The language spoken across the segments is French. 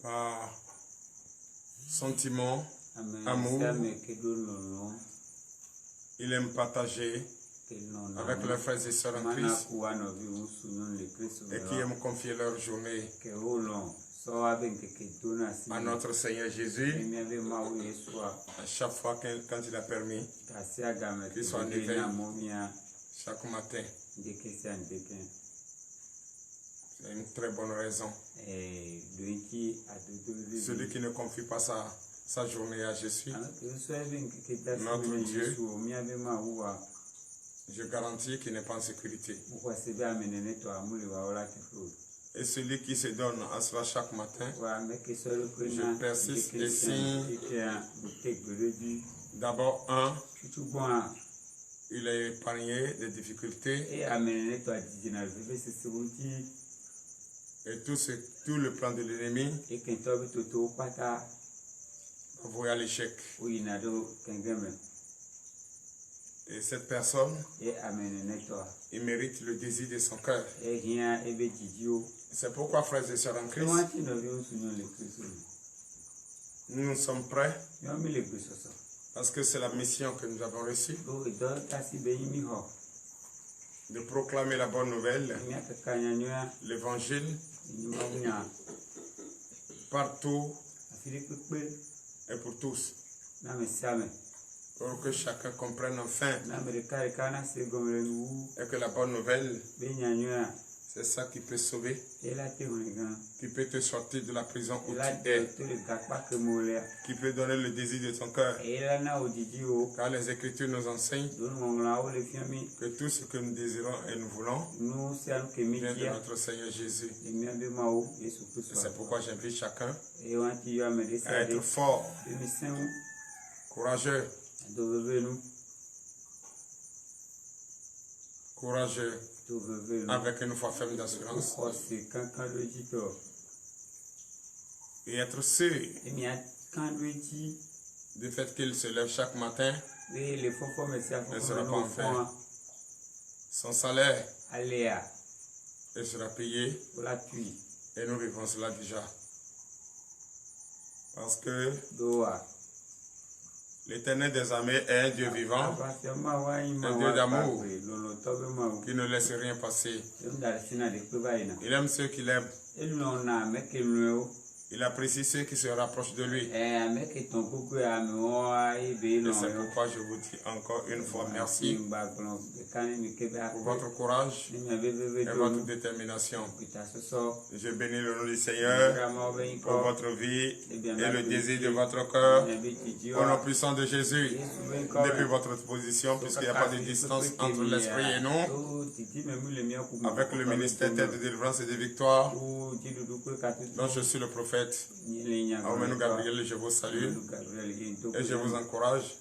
par sentiment, amour. Il aime partager avec leurs frères et sœurs en Christ et qui aiment confier leur journée à notre Seigneur Jésus. À chaque fois quand il a permis qu'il soit en éveil chaque matin. C'est une très bonne raison. Celui qui ne confie pas sa journée à Jésus, notre Dieu, je garantis qu'il n'est pas en sécurité. Et celui qui se donne à cela chaque matin, je persiste et signe. D'abord, il a épargné des difficultés. Et tout le plan de l'ennemi voué à l'échec. Et cette personne, il mérite le désir de son cœur. C'est pourquoi, frères et sœurs en Christ, nous sommes prêts. Parce que c'est la mission que nous avons reçue. De proclamer la bonne nouvelle, l'évangile, partout et pour tous. Pour que chacun comprenne enfin et que la bonne nouvelle, c'est ça qui peut sauver, qui peut te sortir de la prison où tu es, qui peut donner le désir de ton cœur. Car les Écritures nous enseignent que tout ce que nous désirons et nous voulons vient de notre Seigneur Jésus. C'est pourquoi j'invite chacun à être fort, courageux, avec une foi ferme d'assurance et être sûr du fait qu'il se lève chaque matin ne sera pas en vain. Son salaire sera payé et nous vivons cela déjà parce que l'Éternel des armées est un Dieu vivant, un Dieu d'amour, qui ne laisse rien passer. Il aime ceux qu'il aime. Il apprécie ceux qui se rapprochent de lui. Et c'est pourquoi je vous dis encore une fois merci pour votre courage et votre détermination. Je bénis le nom du Seigneur pour votre vie et le désir de votre cœur. Au nom puissant de Jésus, depuis votre position, puisqu'il n'y a pas de distance entre l'esprit et nous, avec le ministère de délivrance et de victoire, dont je suis le prophète. Amen, Gabriel, je vous salue et je vous encourage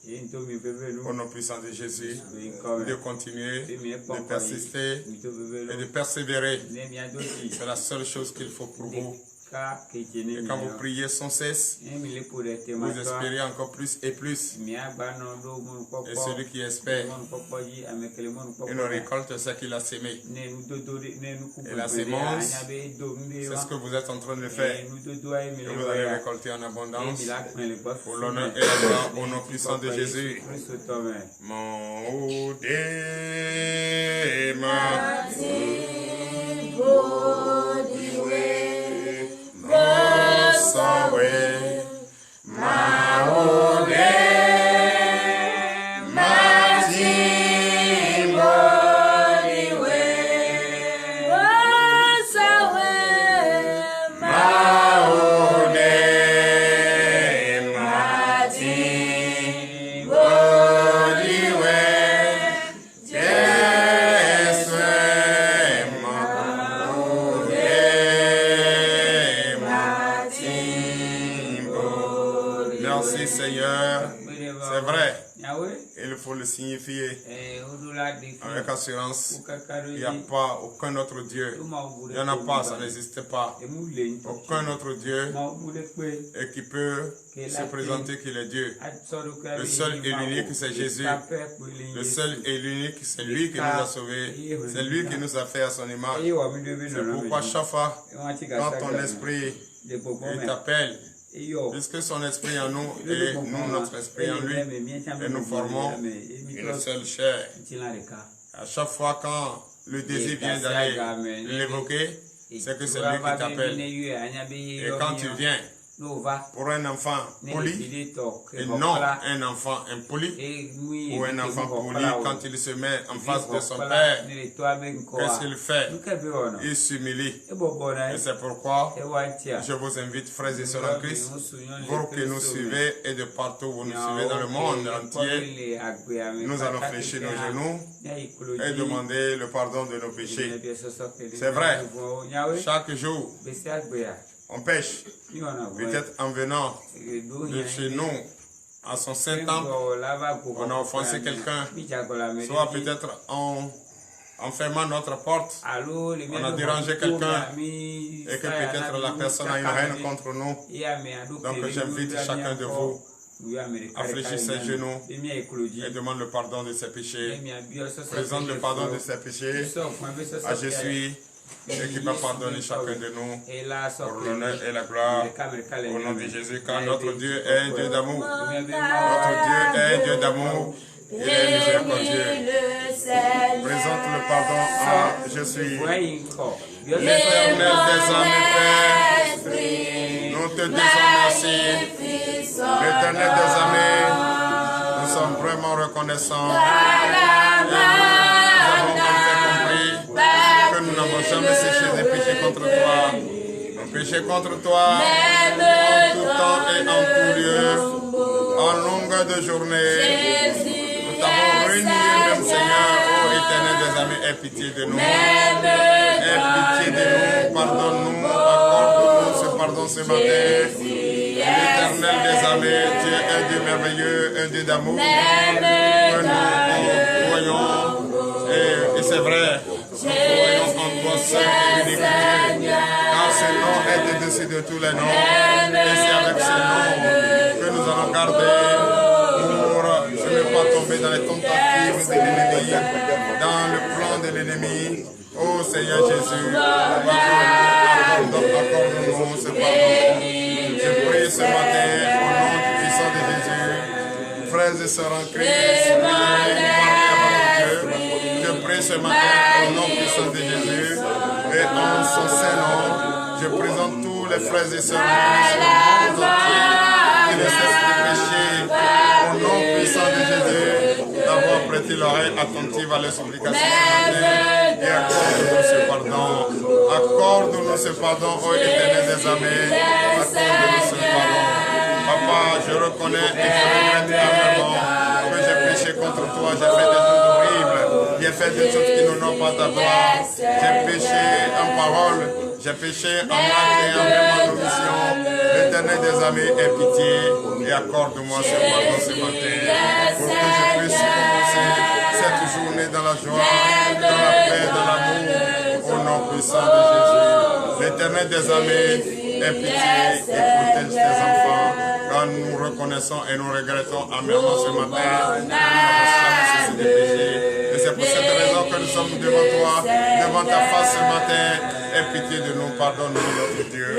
au nom puissant de Jésus de continuer, de persister et de persévérer. C'est la seule chose qu'il faut pour vous. Et quand vous priez sans cesse, vous espérez encore plus et plus. Et celui qui espère, il ne récolte ce qu'il a sémé. Et la sémence, c'est ce que vous êtes en train de faire. Et vous allez récolter en abondance pour l'honneur et la gloire au nom puissant de Jésus. Mon away, my C'est vrai. Il faut le signifier avec assurance. Il n'y a pas aucun autre Dieu. Il n'y en a pas, ça n'existe pas. Aucun autre Dieu et qui peut se présenter qu'il est Dieu. Le seul et l'unique, c'est Jésus. Le seul et l'unique, c'est lui qui nous a sauvés. C'est lui qui nous a fait à son image. C'est pourquoi chaque fois, quand ton esprit t'appelle, puisque son esprit en nous et nous notre esprit en lui, et nous formons une seule chair. À chaque fois quand le désir vient d'aller l'évoquer, c'est que c'est lui qui t'appelle. Et quand tu viens pour un enfant poli et non un enfant impoli, ou un enfant poli, quand il se met en face de son père, qu'est-ce qu'il fait? Il s'humilie. Et c'est pourquoi je vous invite, frères et sœurs en Christ, pour que nous suivez et de partout où vous nous suivez dans le monde entier, nous allons fléchir nos genoux et demander le pardon de nos péchés. C'est vrai, chaque jour, on pêche, peut-être en venant de chez nous à son Saint-Temple, on a offensé quelqu'un, soit peut-être en fermant notre porte, on a dérangé quelqu'un et que peut-être la personne a une haine contre nous. Donc j'invite chacun de vous à fléchir ses genoux et demande le pardon de ses péchés. Présente le pardon de ses péchés à Jésus et qui va pardonner chacun de nous pour l'honneur et la gloire au nom de Jésus, car notre Dieu est un Dieu d'amour. Notre Dieu est un Dieu d'amour. Il est miséricordieux. Présente le pardon à Jésus. L'Éternel des armées, Père, nous te disons merci. L'Éternel des armées, nous sommes vraiment reconnaissants. Et nous avons compris que nous n'avons jamais cessé de pécher contre toi. Nous péchons contre toi en tout temps et en tout lieu, en longueur de journée. Nous t'avons renié, même Seigneur, ô Éternel des armées, aie pitié de nous. Aie pitié de nous, pardonne-nous, accorde-nous ce pardon ce matin. L'Éternel des armées, tu es un Dieu merveilleux, un Dieu d'amour, que nous croyons, et c'est vrai, nous croyons en toi seul et unique Dieu, car ce nom est au-dessus de tous les noms, et c'est avec ce nom que nous allons garder pour ne pas tomber dans les tentatives de l'ennemi, dans le plan de l'ennemi. Oh Seigneur Jésus, accorde-nous ce pardon. Je prie ce matin au nom du puissant de Jésus, frères et sœurs en Christ, je prie ce matin au nom puissant de Jésus et en son saint nom, je présente tous les frères et sœurs en Christ qui ne cessent de pécher au nom puissant de Jésus, d'avoir prêté l'oreille attentive à leurs supplications ce matin et accorde-nous ce pardon. Accorde-nous ce pardon, ô Éternel des armées. Accorde-nous ce pardon. Papa, je reconnais et je regrette amèrement que j'ai péché contre toi. J'ai fait des choses horribles. J'ai fait des choses qui n'honorent pas ta gloire. J'ai péché en parole. J'ai péché en acte et en même en omission. L'Éternel des armées, aie pitié et accorde-moi ce pardon ce matin pour que je puisse commencer cette journée dans la joie, dans la paix, dans l'amour, au nom puissant de Jésus. L'Éternel des armées, aie pitié et protège tes enfants, car nous reconnaissons et nous regrettons amèrement ce matin. Nous n'avons jamais cessé de pécher. Et c'est pour cette raison que nous sommes devant toi, devant ta face ce matin. Aie pitié de nous, pardonne-nous, notre Dieu. Nous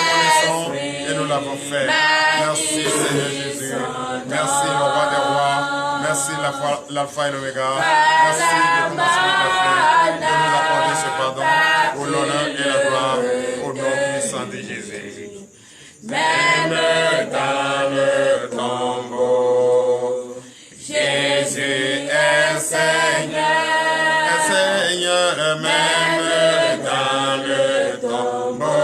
reconnaissons et nous l'avons fait. Merci Seigneur Jésus. Merci le roi des rois. Merci l'alpha et l'oméga. Merci le commencement de la fin de nous accorder ce pardon pour l'honneur et la gloire au nom puissant de Jésus. Même dans le tombeau, Jésus est Seigneur. Seigneur, même dans le tombeau,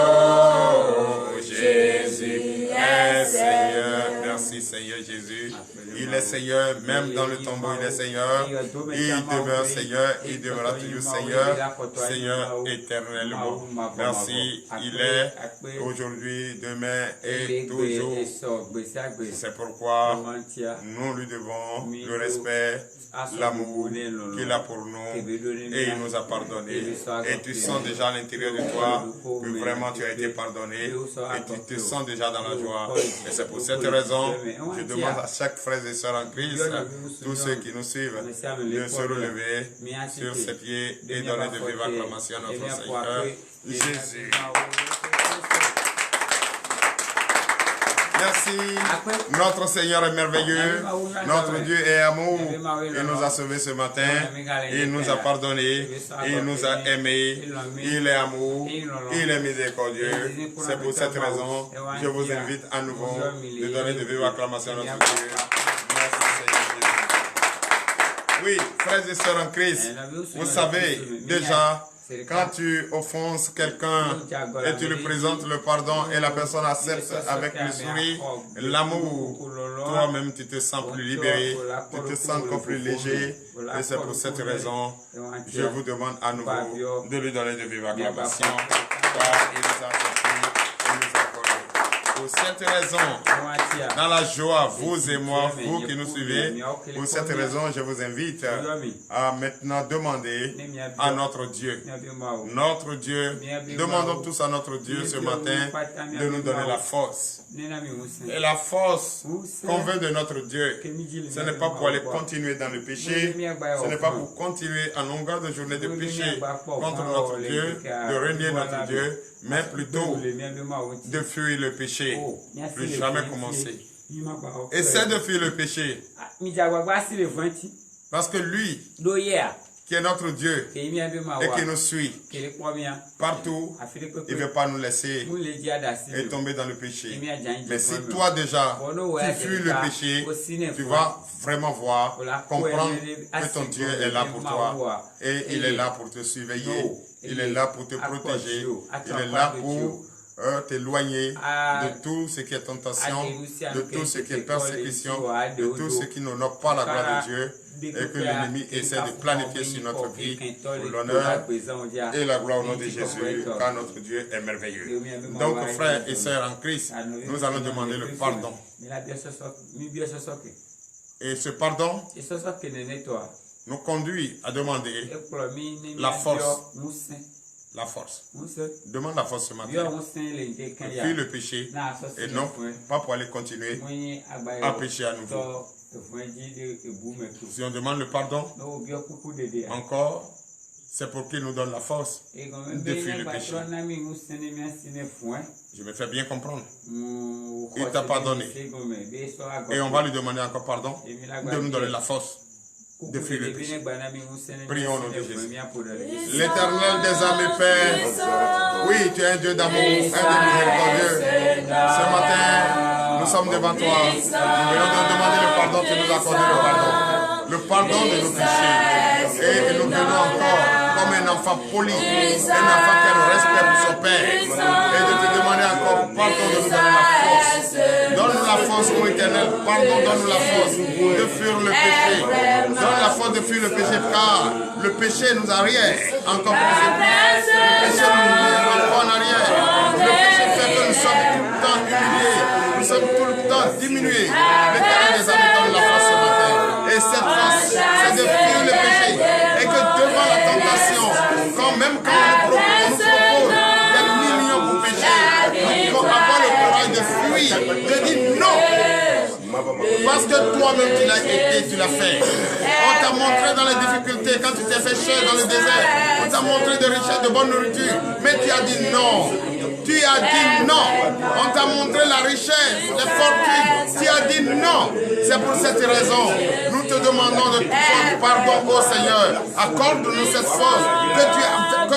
Jésus est Seigneur. Merci Seigneur Jésus. Il est Seigneur, même dans le tombeau, il est Seigneur. Il demeure Seigneur, il demeurera toujours Seigneur, Seigneur éternellement. Merci, il est aujourd'hui, demain et toujours. C'est pourquoi nous lui devons le respect, l'amour qu'il a pour nous et il nous a pardonné. Et tu sens déjà à l'intérieur de toi que vraiment tu as été pardonné et tu te sens déjà dans la joie. Et c'est pour cette raison, je demande à chaque frère et sœur en Christ, tous ceux qui nous suivent, de se relever sur ses pieds et donner de vives acclamations à notre Seigneur Jésus. Merci. Notre Seigneur est merveilleux. Notre Dieu est amour. Il nous a sauvés ce matin. Il nous a pardonné. Il nous a aimés. Il est amour. Il est miséricordieux. C'est pour cette raison, je vous invite à nouveau de donner de vives acclamations à notre Dieu. Merci Seigneur Jésus. Oui, frères et sœurs en Christ, vous savez déjà, quand tu offenses quelqu'un et tu lui présentes le pardon et la personne accepte avec le sourire, l'amour, toi-même tu te sens plus libéré, tu te sens encore plus léger. Et c'est pour cette raison, je vous demande à nouveau de lui donner de vives acclamations. Car il nous a acceptés, il nous a accordé. Pour cette raison, dans la joie, vous et moi, vous qui nous suivez, pour cette raison, je vous invite à maintenant demander à notre Dieu. Notre Dieu, demandons tous à notre Dieu ce matin de nous donner la force. Et la force qu'on veut de notre Dieu, ce n'est pas pour aller continuer dans le péché, ce n'est pas pour continuer en longueur de journée de péché contre notre Dieu, de renier notre Dieu, mais plutôt de fuir le péché. Plus jamais commencer. Essaie de fuir le péché. Parce que lui, qui est notre Dieu et qui nous suit partout, il ne veut pas nous laisser et tomber dans le péché. Mais si toi déjà, tu fuis le péché, tu vas vraiment voir, comprendre que ton Dieu est là pour toi et il est là pour te surveiller, il est là pour te protéger, il est là pour t'éloigner de tout ce qui est tentation, de tout ce qui est persécution, de tout ce qui n'honore pas la gloire de Dieu et que l'ennemi essaie de planifier sur notre vie pour l'honneur et la gloire au nom de Jésus, car notre Dieu est merveilleux. Donc, frères et sœurs en Christ, nous allons demander le pardon. Et ce pardon nous conduit à demander la force. La force. Demande la force ce matin. Fuis le péché et non pas pour aller continuer à pécher à nouveau. Si on demande le pardon, encore, c'est pour qu'il nous donne la force de fuir le péché. Je me fais bien comprendre. Il t'a pardonné. Et on va lui demander encore pardon de nous donner la force de fuir le péché. Prions au nom de Jésus. L'Éternel des armées, Père, oui, tu es un Dieu d'amour, un Dieu miséricordieux. Ce matin, nous sommes devant toi. Nous venons de demander le pardon, tu nous as accordé le pardon. Le pardon de nos péchés. Et nous venons encore comme un enfant poli, un enfant qui a le respect pour son Père. Et de te demander encore pardon de nous donner la force. Donne-nous la force, mon Éternel. Pardon, donne-nous la force de fuir le péché. Donne la force de fuir le péché, car le péché nous arrière encore plus. Le péché nous met encore en arrière. Le péché fait que nous sommes tout le temps humiliés. Nous sommes tout le temps diminués. L'Éternel des armées donne la force ce matin. Et cette force, c'est de fuir le péché. Et que devant la tentation, même quand on nous propose des millions pour pécher, nous devons avoir le courage de fuir, de dire non. Parce que toi-même tu l'as été, tu l'as fait. On t'a montré dans les difficultés, quand tu t'es fait cher dans le désert, on t'a montré de richesses, de bonne nourriture, mais tu as dit non. Tu as dit non. On t'a montré la richesse, les fortunes. Tu as dit non. C'est pour cette raison, nous te demandons de faire pardon au Seigneur. Accorde-nous cette force, que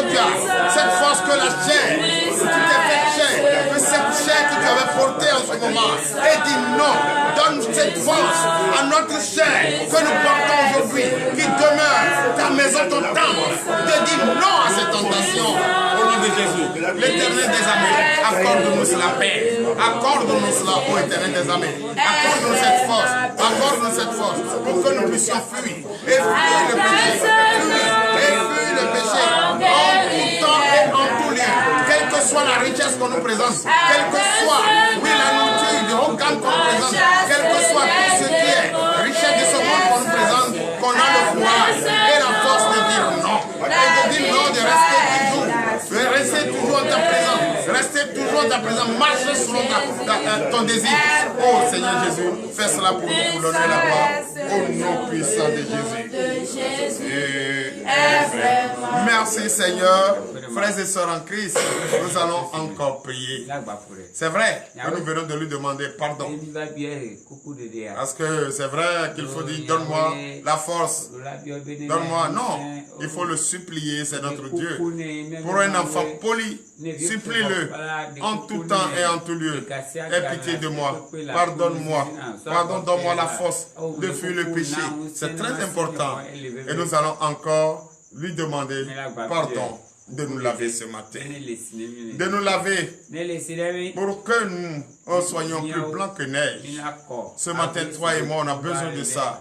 tu as cette force que la chair, que tu t'es fait chair, que cette chair que tu avais portée en ce moment, et dis non. Donne cette force à notre chair que nous portons aujourd'hui, qui demeure ta maison, ton temple, de dire non à cette tentation. Au nom de Jésus. L'Éternel des armées, accorde-nous la paix. Accorde-nous cela, ô Éternel des armées. Accorde-nous cette force. Accorde-nous cette force pour que nous puissions fuir. Et fuir le péché. Et fuir le péché. En tout temps et en tout lieu. Quelle que soit la richesse qu'on nous présente. Quelle que soit, oui, la nourriture du haut gamme qu'on nous présente. Quel que soit tout ce qui est richesse de ce monde qu'on nous présente. Qu'on a le courage et la force de dire non. Et de dire non, de rester toujours. De rester toujours en ta présence. Rester toujours en ta présence. Marcher selon ton désir. Oh Seigneur Jésus, fais cela pour nous, pour l'honneur et la gloire. Au nom puissant de Jésus. Merci Seigneur. Frères et sœurs en Christ, nous allons encore prier. C'est vrai que nous venons de lui demander pardon. Parce que c'est vrai qu'il faut dire, donne-moi la force. Donne-moi, non. Il faut le supplier, c'est notre Dieu. Pour un enfant poli, supplie-le en tout temps et en tout lieu. Aie pitié de moi. Pardonne-moi. Donne-moi la force de fuir le péché. C'est très important. Et nous allons encore lui demander pardon de nous laver ce matin. De nous laver pour que nous soyons plus blancs que neige. Ce matin, toi et moi, on a besoin de ça.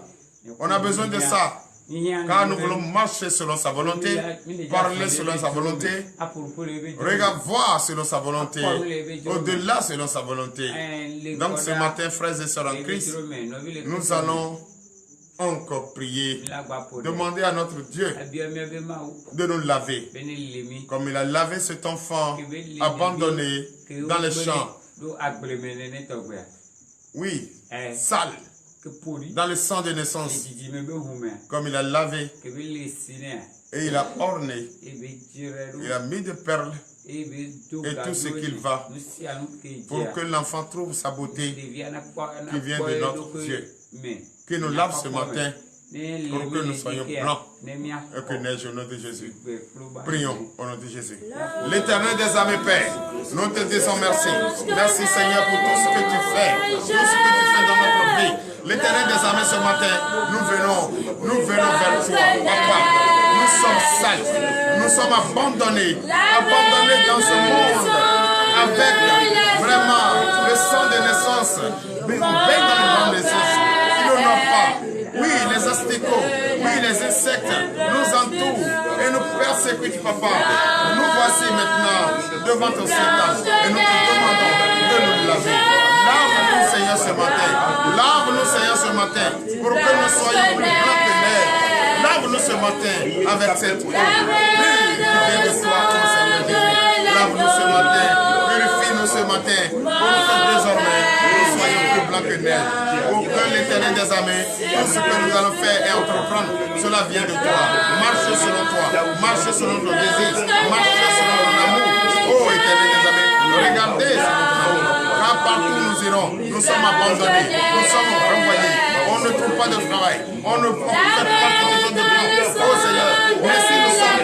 On a besoin de ça. Car nous voulons marcher selon sa volonté, parler selon sa volonté, regarde, voir selon sa volonté, au-delà selon sa volonté. Donc ce matin, frères et sœurs en Christ, nous allons encore prier, demander à notre Dieu de nous laver, comme il a lavé cet enfant abandonné dans les champs. Oui, sale. Dans le sang de naissance, comme il a lavé et il a orné, il a mis des perles et tout ce qu'il va pour que l'enfant trouve sa beauté qui vient de notre Dieu, qui nous lave ce matin pour que nous soyons blancs et que neige au nom de Jésus. Prions au nom de Jésus. L'Éternel des armées, Père, nous te disons merci. Merci Seigneur pour tout ce que tu fais, tout ce que tu fais dans notre vie. L'Éternel des armées, ce matin, nous venons vers toi, Papa. Nous sommes sales, nous sommes abandonnés dans ce monde, avec vraiment le sang de naissance, mais on baigne dans le sang de naissance, qui ne n'ont pas. Oui, les asticots, oui, les insectes nous entourent et nous persécutent, Papa. Nous voici maintenant devant ton Seigneur et nous te demandons de nous laver. Lave-nous, Seigneur, ce matin. Lave-nous, Seigneur, ce matin, pour que nous soyons plus blancs que neige. Lave-nous ce matin avec cette eau pure qui vient de toi, mon Seigneur Jésus. Lave-nous ce matin, purifie-nous ce matin, pour que désormais nous soyons plus blancs que neige. Pour que l'Éternel des armées, tout ce que nous allons faire et entreprendre, cela vient de toi. Marche selon toi, marche selon ton désir, marche selon ton amour. Oh Éternel des armées, regardez selon ton amour. Car partout nous irons, nous sommes abandonnés, nous sommes renvoyés, on ne trouve pas de travail, on ne fait pas quelque chose de bon. Oh Seigneur, mais si nous sommes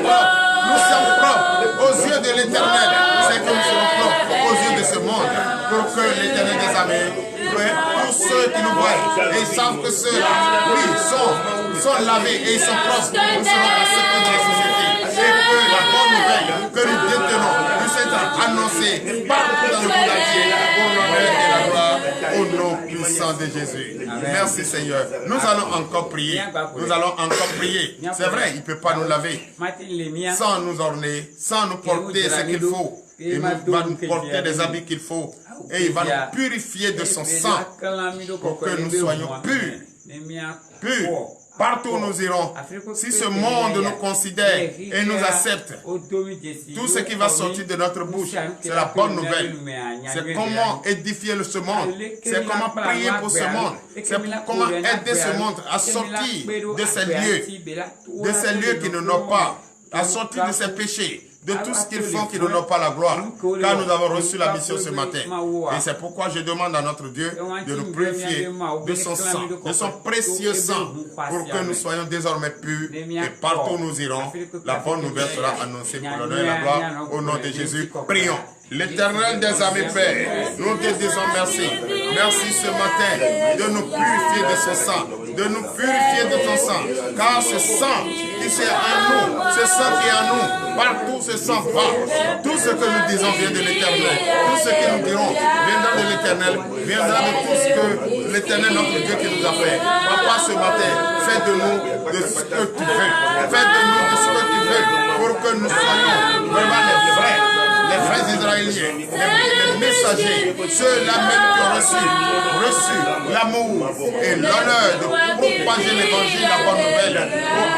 propres aux yeux de l'Éternel, c'est que nous serons propres aux yeux de ce monde, pour que l'Éternel des armées, tous ceux qui nous voient et ils savent que ceux-là, oui, sont lavés et ils sont propres, nous serons acceptés dans la société. Et que la bonne nouvelle que nous détenons puisse être annoncée partout dans le monde entier pour l'honneur et la gloire au nom puissant de Jésus. Amen. Merci Seigneur. Nous allons encore prier. Nous allons encore prier. C'est vrai, il ne peut pas nous laver sans nous orner, sans nous porter ce qu'il faut. Il va nous porter des habits qu'il faut. Et il va nous purifier de son sang pour que nous soyons purs. Partout où nous irons, si ce monde nous considère et nous accepte, tout ce qui va sortir de notre bouche, c'est la bonne nouvelle. C'est comment édifier ce monde, c'est comment prier pour ce monde, c'est comment aider ce monde à sortir de ces lieux qui ne n'ont pas, à sortir de ces péchés, de tout ce qu'ils font qui ne n'ont pas la gloire, car nous avons reçu la mission ce matin. Et c'est pourquoi je demande à notre Dieu de nous purifier de son sang, de son précieux sang, pour que nous soyons désormais purs et partout où nous irons, la bonne nouvelle sera annoncée pour l'honneur et la gloire. Au nom de Jésus, prions. L'Éternel des armées, Père, nous te disons merci. Merci ce matin de nous purifier de son sang, de nous purifier de ton sang. Car ce sang qui est en nous, ce sang qui est en nous, partout ce sang va. Tout ce que nous disons vient de l'Éternel. Tout ce que nous dirons viendra de l'Éternel, viendra de tout ce que l'Éternel, notre Dieu, qui nous a fait. Papa, ce matin, fais de nous de ce que tu veux. Fais de nous de ce que tu veux pour que nous soyons vraiment les vrais Israéliens, les messagers, ceux-là même qui ont reçu l'amour et l'honneur de propager l'évangile, la bonne nouvelle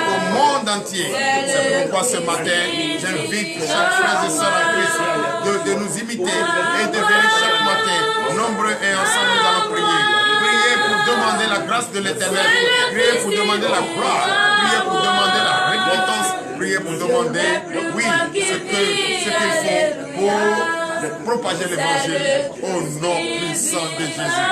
au monde entier. C'est pourquoi ce matin, j'invite chaque frère et sœur en Christ de nous imiter et de venir chaque matin, nombreux et ensemble, nous allons prier. Prier pour demander la grâce de l'Éternel, prier pour demander la gloire, prier pour demander la repentance, prier pour demander, oui, ce qu'il faut pour propager l'évangile au nom puissant de Jésus.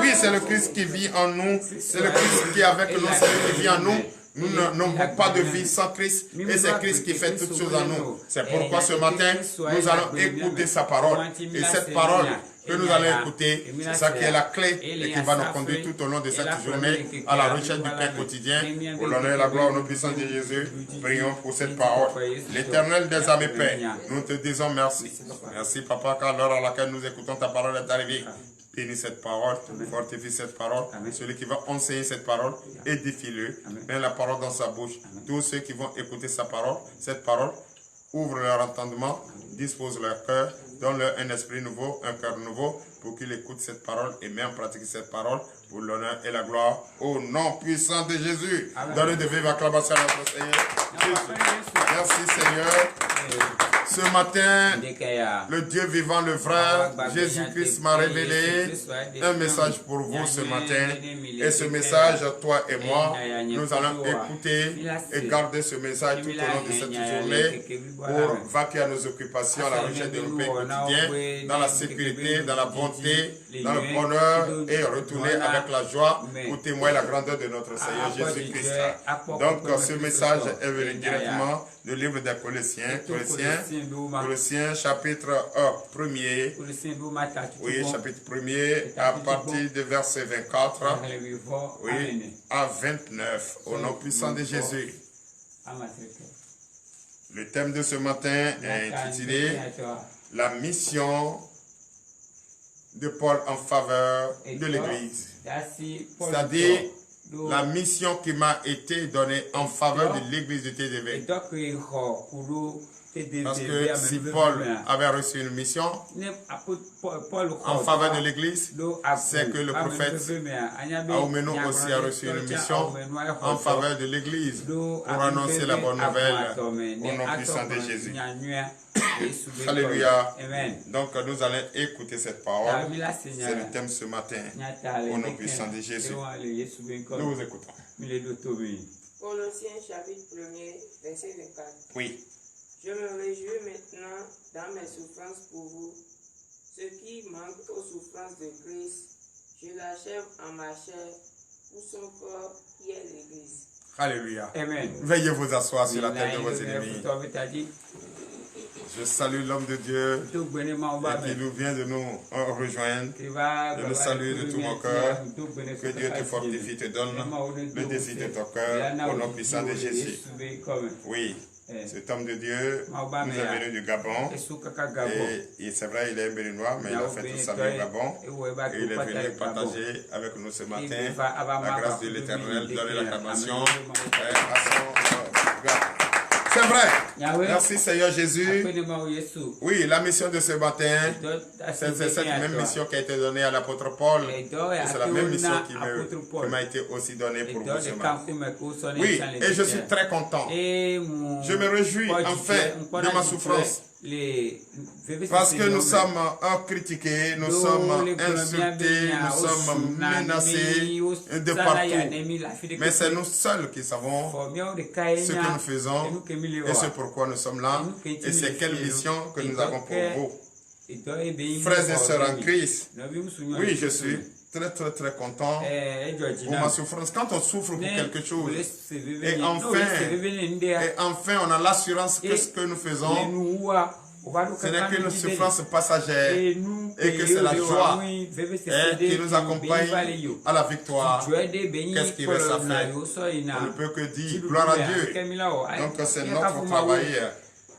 Oui, c'est le Christ qui vit en nous, c'est le Christ qui est avec nous, c'est lui qui vit en nous. Nous n'avons pas de vie sans Christ et c'est Christ qui fait toutes choses en nous. C'est pourquoi ce matin, nous allons écouter sa parole. Et cette parole que nous allons écouter, c'est ça qui est la clé et qui va nous conduire tout au long de cette journée à la recherche du Père quotidien. Pour l'honneur et la gloire au nom puissant de Jésus, prions pour cette parole. L'Éternel des armées Père, nous te disons merci. Merci Papa, car l'heure à laquelle nous écoutons ta parole est arrivée. Bénis cette parole, fortifie cette parole. Celui qui va enseigner cette parole, édifie-le. Mets la parole dans sa bouche. Tous ceux qui vont écouter cette parole, ouvre leur entendement, dispose leur cœur, donne-leur un esprit nouveau, un cœur nouveau, pour qu'ils écoutent cette parole et mettent en pratique cette parole pour l'honneur et la gloire au nom puissant de Jésus. Donne de vive acclamation à notre Seigneur. Merci Seigneur. Ce matin, le Dieu vivant, le vrai Jésus-Christ m'a révélé un message pour vous ce matin. Et ce message, toi et moi, nous allons écouter et garder ce message tout au long de cette journée pour vaquer à nos occupations, à la recherche de nos pays quotidiens, dans la sécurité, dans la bonté, dans le bonheur et retourner avec la joie pour témoigner la grandeur de notre Seigneur Jésus-Christ. Donc, ce message est venu directement du livre des Colossiens, chapitre 1er. Oui, chapitre 1er, à partir de verset 24. Oui, à 29, au nom puissant de Jésus. Le thème de ce matin est intitulé « La mission de Paul en faveur de l'Église ». C'est-à-dire la mission qui m'a été donnée en faveur de l'Église de TDV. Parce que si Paul avait reçu une mission en faveur de l'Église, c'est que le prophète Aoumeno aussi a reçu une mission en faveur de l'Église pour annoncer la bonne nouvelle au nom puissant de Jésus. Alléluia. Donc nous allons écouter cette parole. C'est le thème ce matin au nom puissant de Jésus. Nous vous écoutons. Colossiens chapitre 1er, verset 24. Oui. Je me réjouis maintenant dans mes souffrances pour vous. Ce qui manque aux souffrances de Christ, je l'achève en ma chair pour son corps qui est l'Église. Alléluia. Amen. Veuillez vous asseoir sur la tête de vos ennemis. Je salue l'homme de Dieu qui nous vient de nous rejoindre. Je le salue de tout mon cœur. Que Dieu te fortifie, te donne le désir de ton cœur au nom puissant de Jésus. Oui. Cet homme de Dieu nous est venu du Gabon. Et c'est vrai, il est un Béninois, mais il a fait tout sa vie au Gabon. Et il est venu partager avec nous ce matin la grâce de l'Éternel, donner l'acclamation à son gars. C'est vrai. Merci Seigneur Jésus. Oui, la mission de ce matin, c'est cette même mission qui a été donnée à l'apôtre Paul. Et c'est la même mission qui m'a été aussi donnée pour vous ce matin. Oui, et je suis très content. Je me réjouis enfin de ma souffrance. Parce que nous sommes critiqués, nous sommes insultés, nous sommes menacés de partout. Mais c'est nous seuls qui savons ce que nous faisons et c'est pourquoi nous sommes là. Et c'est quelle mission que nous avons pour vous. Frères et sœurs en Christ, oui, je suis très content pour ma souffrance. Quand on souffre pour quelque chose, et enfin on a l'assurance que ce que nous faisons Ce n'est qu'une souffrance passagère et que c'est la joie qui nous accompagne à la victoire. Qu'est-ce qui reste à faire? On ne peut que dire gloire à Dieu. Donc c'est notre travail.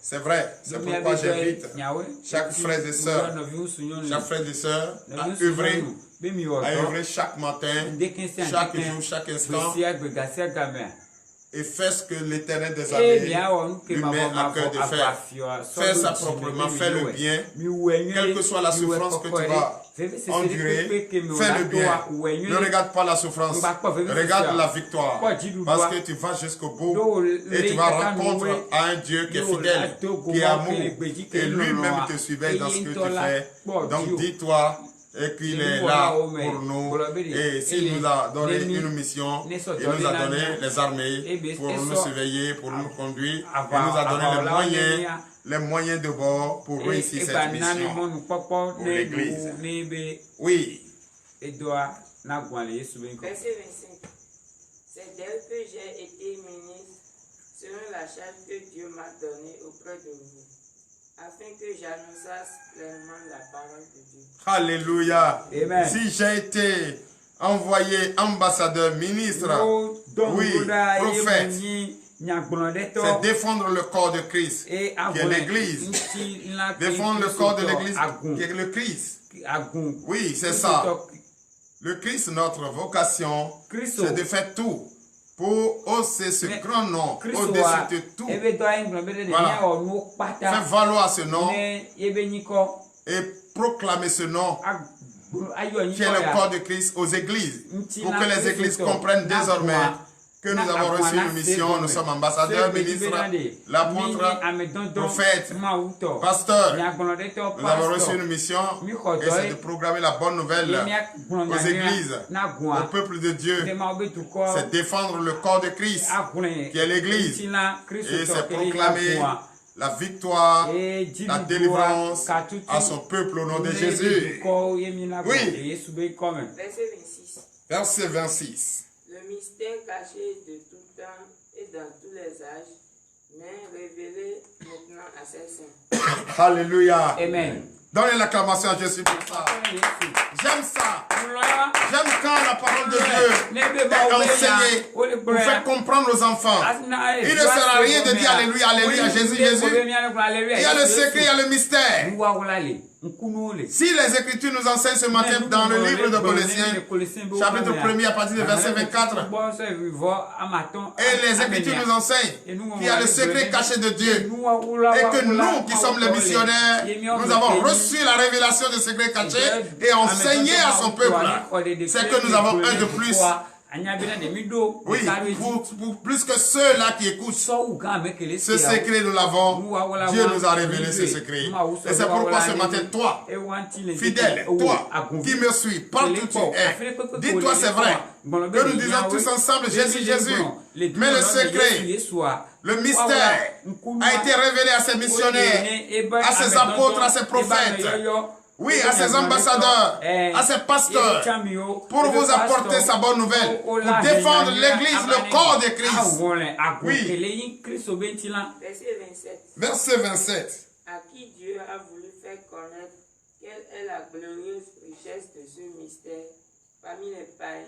C'est vrai, c'est pourquoi j'invite chaque frère et sœur à œuvrer chaque matin, chaque jour, chaque instant, et fais ce que l'Éternel des armées lui met à cœur de faire. Fais ça proprement, fais le bien, quelle que soit la souffrance que tu vas endurer, fais le bien. Ne regarde pas la souffrance, regarde la victoire, parce que tu vas jusqu'au bout et tu vas rencontrer un Dieu qui est fidèle, qui est amour, et lui-même te surveille dans ce que tu fais. Donc dis-toi et qu'il est là pour nous, et s'il nous a donné une mission, il nous a donné les armées pour nous surveiller, pour nous conduire, il nous a donné les moyens de bord pour réussir cette mission pour l'Église. Oui. Verset 25. C'est d'elle que j'ai été ministre selon la charge que Dieu m'a donnée auprès de vous, afin que j'annonçasse pleinement la parole de Dieu. Alléluia. Amen. Si j'ai été envoyé ambassadeur, ministre, oui, prophète, c'est défendre le corps de Christ, qui est l'Église. Défendre le corps de l'Église, qui est le Christ. Oui, c'est ça. Le Christ, notre vocation, c'est de faire tout pour hausser ce grand nom au-dessus de tout. Voilà. Faire valoir ce nom et proclamer ce nom qui est le corps de Christ aux églises, pour que les églises comprennent désormais que nous avons reçu une mission. Nous sommes ambassadeurs, ministres, l'apôtre, prophète, pasteur. Nous avons reçu une mission et c'est de proclamer la bonne nouvelle aux églises, au peuple de Dieu. C'est défendre le corps de Christ qui est l'église, et c'est proclamer la victoire, la délivrance à son peuple au nom de Jésus. Oui. Verset 26. Le mystère caché de tout temps et dans tous les âges, mais révélé maintenant à ses saints. Alléluia. Amen. Donnez l'acclamation à Jésus pour ça. J'aime ça. J'aime quand la parole de Dieu est enseignée pour faire comprendre aux enfants. Il ne sert à rien de dire Alléluia, Alléluia, Jésus, Jésus. Il y a le secret, il y a le mystère. Si les Écritures nous enseignent ce matin dans le livre de Colossiens, chapitre 1er à partir du verset 24, et les Écritures nous enseignent qu'il y a le secret caché de Dieu, et que nous qui sommes les missionnaires, nous avons reçu la révélation du secret caché et enseigné à son peuple. C'est que nous avons un de plus. Oui, pour plus que ceux-là qui écoutent. Ce secret, nous l'avons. Dieu nous a révélé ce secret. Et c'est pourquoi ce matin, toi, fidèle, toi, qui me suis, partout où tu es, dis-toi c'est vrai, que nous disons tous ensemble Jésus, Jésus. Mais le secret, le mystère a été révélé à ses missionnaires, à ses apôtres, à ses prophètes. Oui, à ses ambassadeurs, à ses pasteurs, pour vous apporter sa bonne nouvelle, pour défendre l'Église, le corps de Christ. Oui. Verset 27. À qui Dieu a voulu faire connaître quelle est la glorieuse richesse de ce mystère parmi les païens,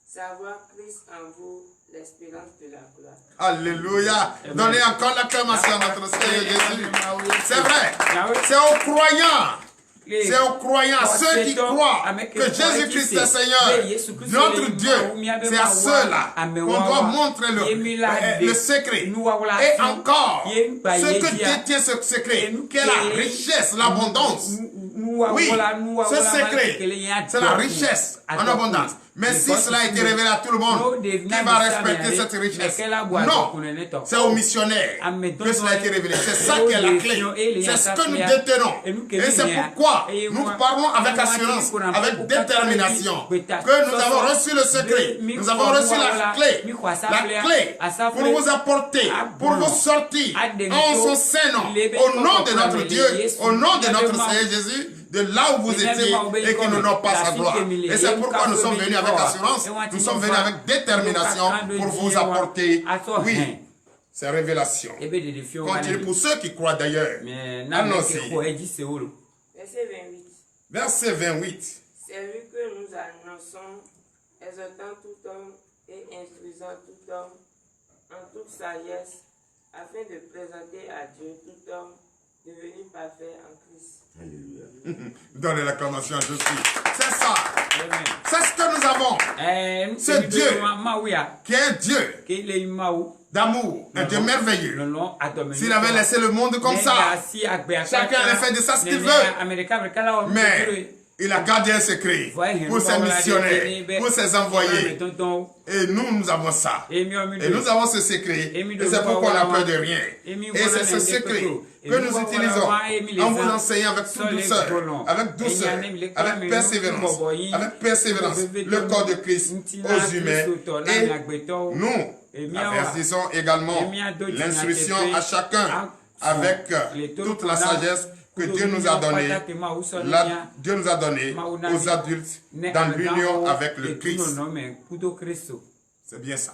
savoir Christ en vous, l'espérance de la gloire. Alléluia. Donnez encore l'acclamation à notre Seigneur Jésus. C'est vrai. C'est aux croyants. C'est aux croyants, ceux qui croient que Jésus-Christ est Seigneur, notre Dieu. C'est à ceux-là qu'on doit montrer le secret. Et encore, ceux que détient ce secret, qui est la richesse, l'abondance. Oui, ce secret, c'est la richesse en abondance. Mais si cela a été révélé à tout le monde, qui va respecter cette richesse? Non, c'est aux missionnaires que cela a été révélé. C'est ça qui est la clé. C'est ce que nous détenons. Et c'est pourquoi nous parlons avec assurance, avec détermination, que nous avons reçu le secret. Nous avons reçu la clé pour vous apporter, pour vous sortir en son sein nom, au nom de notre Dieu, au nom de notre Seigneur Jésus, de là où vous étiez et qui nous donne pas sa gloire. Et c'est pourquoi nous sommes venus avec assurance, nous sommes venus avec détermination pour vous apporter, oui, ces révélations. Continue pour ceux qui croient d'ailleurs. Annoncez. Verset 28. C'est lui que nous annonçons, exhortant tout homme et instruisant tout homme en toute sagesse, afin de présenter à Dieu tout homme devenu parfait en Christ. Alléluia. Donnez l'acclamation à Jésus. C'est ça. C'est ce que nous avons. C'est Dieu qui est un Dieu d'amour, un Dieu merveilleux. S'il avait laissé le monde comme ça, chacun avait fait de ça ce qu'il veut. Mais il a gardé un secret pour ses missionnaires, pour ses envoyés. Et nous avons ça. Et nous avons ce secret. Et c'est pourquoi on n'a peur de rien. Et c'est ce secret que nous utilisons en vous enseignant avec toute douceur, avec persévérance, le corps de Christ aux humains. Et nous avertissons également l'instruction à chacun avec toute la sagesse que Dieu nous a donnée. Dieu nous a donné aux adultes dans l'union avec le Christ. C'est bien ça.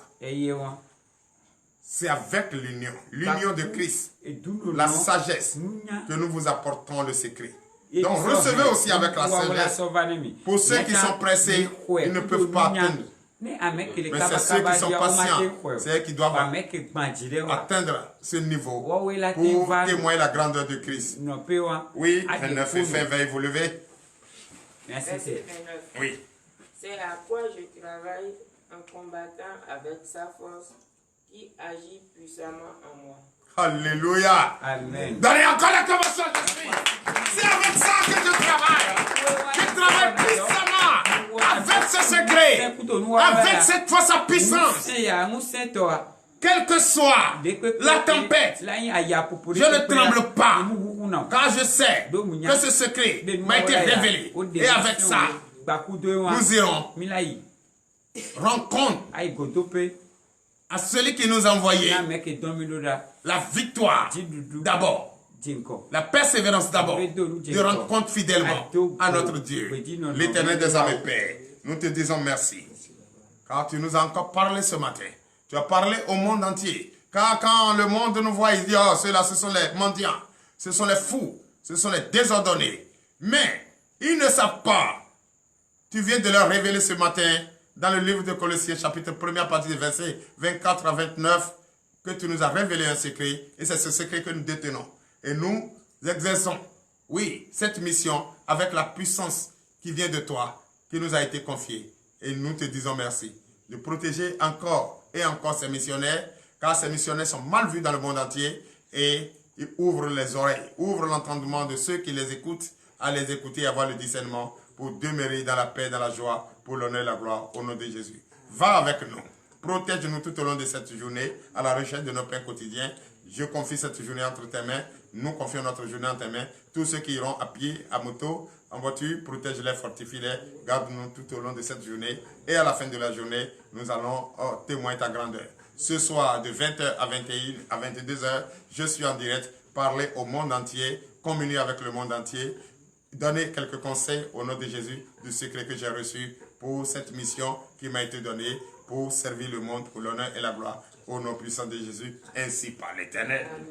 C'est avec l'union de Christ, la sagesse que nous vous apportons le secret. Donc recevez aussi avec la sagesse. Pour ceux qui sont pressés, ils ne peuvent pas attendre. Mais c'est ceux qui sont patients, c'est eux qui doivent atteindre ce niveau pour témoigner la grandeur de Christ. Oui, 29 et fin, veuillez vous lever. Merci. Oui. C'est à quoi je travaille en combattant avec sa force qui agit puissamment en moi. Alléluia. Amen. Donnez encore la commensation de Christ. C'est avec ça que je travaille. Je travaille puissamment. Avec ce secret, avec cette force à puissance, quelle que soit la tempête, je ne tremble pas, car je sais que ce secret m'a été révélé. Et avec ça, nous irons rendre compte à celui qui nous a envoyé la victoire d'abord. La persévérance d'abord, de rendre compte fidèlement à notre Dieu, l'Éternel des armées Père. Nous te disons merci, car tu nous as encore parlé ce matin. Tu as parlé au monde entier. Car quand le monde nous voit, il dit, oh, ceux-là, ce sont les mendiants, ce sont les fous, ce sont les désordonnés. Mais ils ne savent pas. Tu viens de leur révéler ce matin, dans le livre de Colossiens, chapitre 1, à partir du verset 24 à 29, que tu nous as révélé un secret, et c'est ce secret que nous détenons. Et nous exerçons, oui, cette mission avec la puissance qui vient de toi, qui nous a été confiée. Et nous te disons merci de protéger encore et encore ces missionnaires, car ces missionnaires sont mal vus dans le monde entier et ils ouvrent les oreilles, ouvrent l'entendement de ceux qui les écoutent, à les écouter et avoir le discernement pour demeurer dans la paix, dans la joie, pour l'honneur et la gloire, au nom de Jésus. Va avec nous. Protège-nous tout au long de cette journée, à la recherche de nos pains quotidiens. Je confie cette journée entre tes mains. Nous confions notre journée entre tes mains. Tous ceux qui iront à pied, à moto, en voiture, protège-les, fortifie-les. Garde-nous tout au long de cette journée. Et à la fin de la journée, nous allons témoigner ta grandeur. Ce soir, de 20h à 22h, je suis en direct. Parler au monde entier, communier avec le monde entier. Donner quelques conseils au nom de Jésus du secret que j'ai reçu pour cette mission qui m'a été donnée pour servir le monde pour l'honneur et la gloire au nom puissant de Jésus, ainsi par l'Éternel.